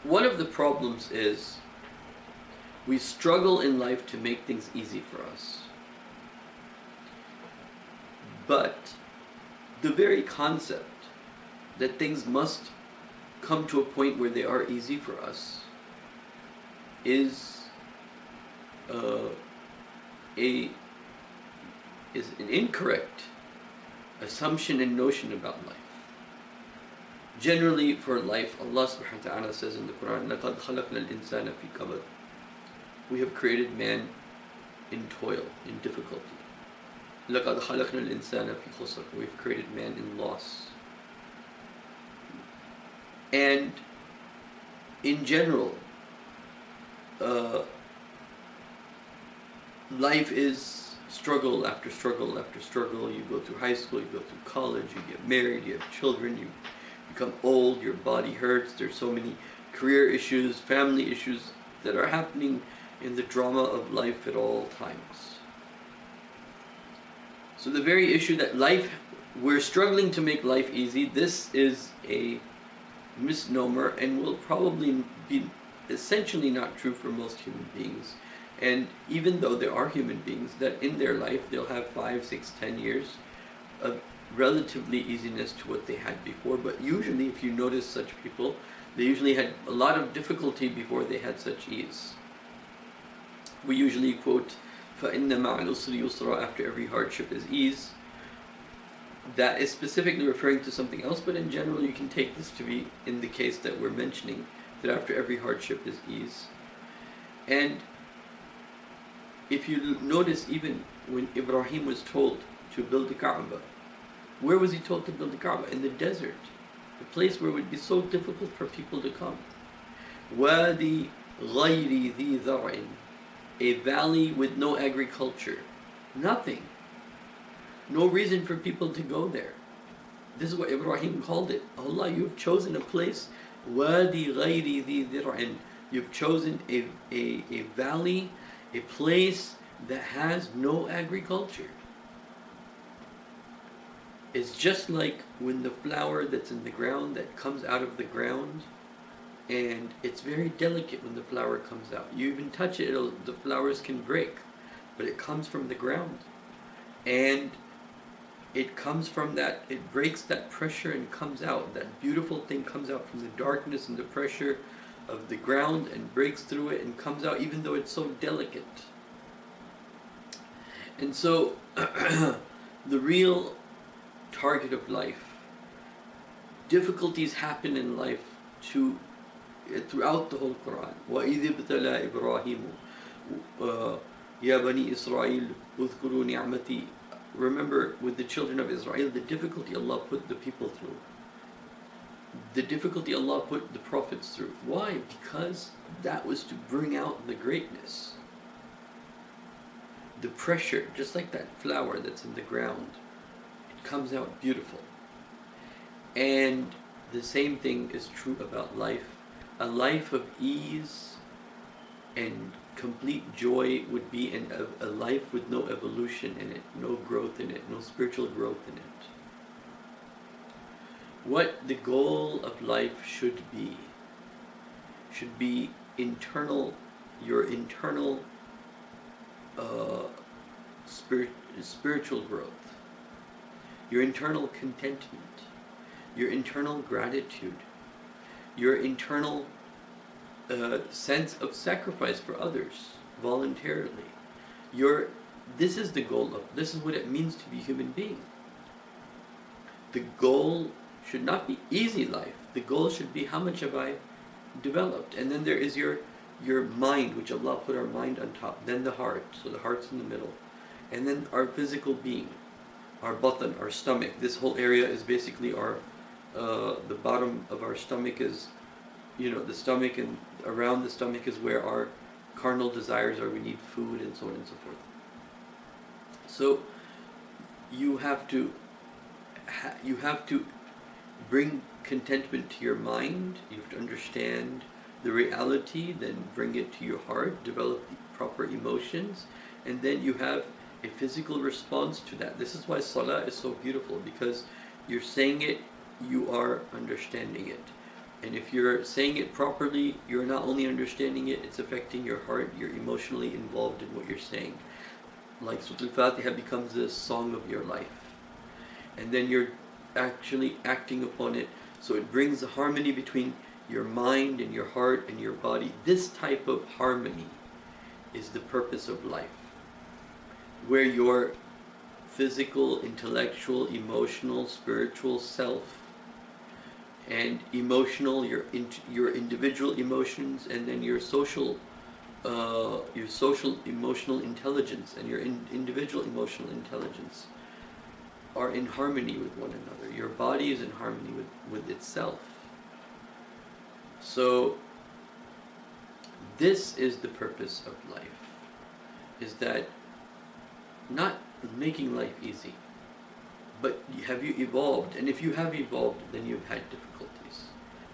one of the problems is we struggle in life to make things easy for us. But the very concept that things must come to a point where they are easy for us is an incorrect assumption and notion about life. Generally, for life, Allah subhanahu wa ta'ala says in the Quran, لَقَدْ خَلَقْنَا الْإِنسَانَ فِي كَبَدٍ. We have created man in toil, in difficulty. لَقَدْ خَلَقْنَا الْإِنسَانَ فِي خُسْرٍ. We've created man in loss. And in general, life is struggle after struggle after struggle. You go through high school, you go through college, you get married, you have children, you become old, your body hurts. There's so many career issues, family issues that are happening in the drama of life at all times. So the very issue that we're struggling to make life easy, this is a misnomer and will probably be essentially not true for most human beings. And even though there are human beings that in their life they'll have 5, 6, 10 years of relatively easiness to what they had before, but usually if you notice such people, they usually had a lot of difficulty before they had such ease. We usually quote فَإِنَّ مَعَ الْعُسْرِ يُسْرًا, after every hardship is ease. That is specifically referring to something else, but in general you can take this to be in the case that we're mentioning, that after every hardship is ease. And if you notice, even when Ibrahim was told to build the Kaaba, where was he told to build the Kaaba? In the desert, a place where it would be so difficult for people to come. وَادِي غَيْرِ ذِي ذَرْعٍ, a valley with no agriculture, nothing, no reason for people to go there. This is what Ibrahim called it. Allah, you've chosen a place, وَادِي غَيْرِ ذِي ذَرْعٍ, you've chosen a valley, a place that has no agriculture. It's just like when the flower that's in the ground, that comes out of the ground, and it's very delicate when the flower comes out. You even touch it, the flowers can break, but it comes from the ground. And it comes from that, it breaks that pressure and comes out. That beautiful thing comes out from the darkness and the pressure of the ground and breaks through it and comes out, even though it's so delicate. And so the real target of life, difficulties happen in life throughout the whole Quran. وَإِذِ ابْتَلَى إِبْرَاهِيمُ يَا بَنِي إِسْرَائِيلُ اذْكُرُوا نِعْمَتِي. Remember, with the children of Israel, the difficulty Allah put the people through, the difficulty Allah put the prophets through. Why? Because that was to bring out the greatness. The pressure, just like that flower that's in the ground, it comes out beautiful. And the same thing is true about life. A life of ease and complete joy would be a life with no evolution in it, no growth in it, no spiritual growth in it. What the goal of life should be internal, your internal spiritual growth, your internal contentment, your internal gratitude, your internal sense of sacrifice for others voluntarily. This is the goal this is what it means to be a human being. The goal should not be easy life. The goal should be, how much have I developed? And then there is your mind, which Allah put our mind on top. Then the heart, so the heart's in the middle. And then our physical being, our batan, our stomach. This whole area is basically the bottom of our stomach is, the stomach, and around the stomach is where our carnal desires are. We need food and so on and so forth. So you have to bring contentment to your mind. You have to understand the reality, then bring it to your heart, develop the proper emotions, and then you have a physical response to that. This is why Salah is so beautiful, because you're saying it, you are understanding it. And if you're saying it properly, you're not only understanding it, it's affecting your heart. You're emotionally involved in what you're saying. Like Surah Al-Fatiha becomes the song of your life. And then you're actually acting upon it. So it brings a harmony between your mind and your heart and your body. This type of harmony is the purpose of life. Where your physical, intellectual, emotional, spiritual self and emotional, your individual emotions, and then your social emotional intelligence and your individual emotional intelligence are in harmony with one another. Your body is in harmony with itself. So this is the purpose of life, is that not making life easy, but have you evolved? And if you have evolved, then you've had difficulties.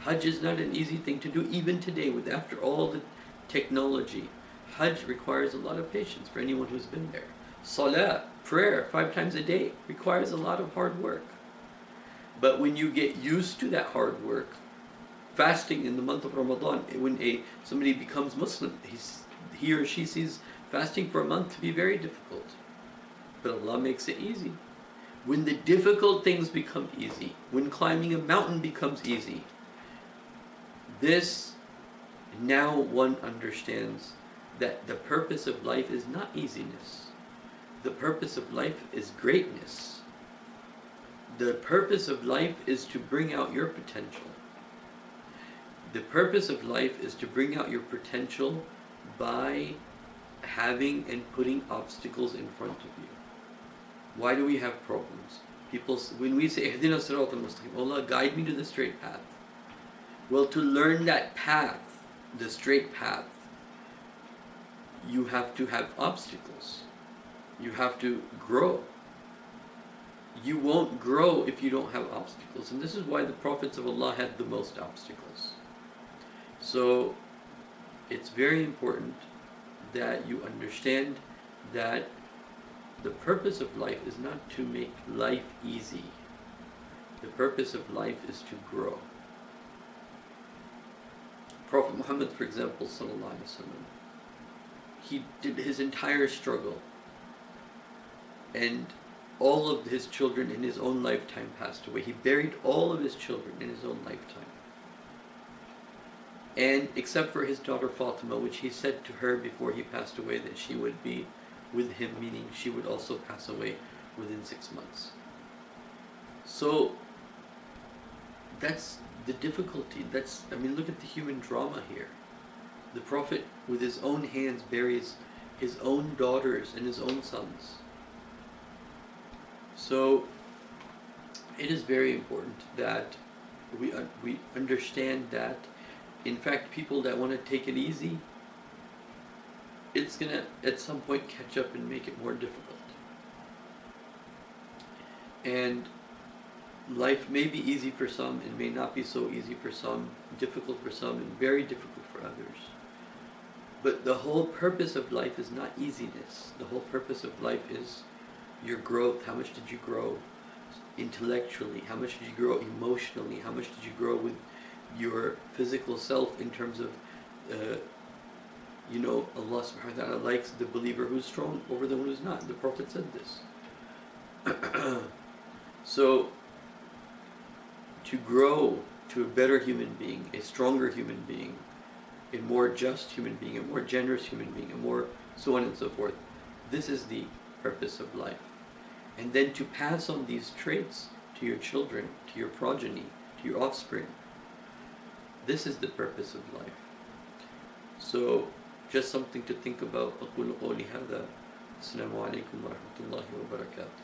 Hajj is not an easy thing to do, even today, with after all the technology. Hajj requires a lot of patience for anyone who's been there. Salah, prayer, 5 times a day, requires a lot of hard work. But when you get used to that hard work, fasting in the month of Ramadan, when somebody becomes Muslim, he or she sees fasting for a month to be very difficult. But Allah makes it easy. When the difficult things become easy, when climbing a mountain becomes easy, this, now one understands that the purpose of life is not easiness. The purpose of life is greatness. The purpose of life is to bring out your potential. The purpose of life is to bring out your potential by having and putting obstacles in front of you. Why do we have problems? People, when we say, Ihdina Sirat al-Mustaqim, Allah, guide me to the straight path. Well, to learn that path, the straight path, you have to have obstacles. You have to grow. You won't grow if you don't have obstacles. And this is why the prophets of Allah had the most obstacles. So, it's very important that you understand that the purpose of life is not to make life easy. The purpose of life is to grow. Prophet Muhammad, for example, sallallahu alaihi wasallam, he did his entire struggle, and all of his children in his own lifetime passed away. He buried all of his children in his own lifetime. And except for his daughter Fatima, which he said to her before he passed away that she would be with him, meaning she would also pass away within 6 months. So that's the difficulty. Look at the human drama here. The Prophet with his own hands buries his own daughters and his own sons. So it is very important that we understand that, in fact, people that want to take it easy, it's going to at some point catch up and make it more difficult. And life may be easy for some, and may not be so easy for some, difficult for some, and very difficult for others. But the whole purpose of life is not easiness. The whole purpose of life is your growth. How much did you grow intellectually? How much did you grow emotionally? How much did you grow with your physical self in terms of, Allah subhanahu wa ta'ala likes the believer who's strong over the one who's not. The Prophet said this. So, to grow to a better human being, a stronger human being, a more just human being, a more generous human being, a more so on and so forth, this is the purpose of life. And then to pass on these traits to your children, to your progeny, to your offspring, this is the purpose of life. So, just something to think about. أقول قولي هذا. السلام عليكم ورحمة الله وبركاته.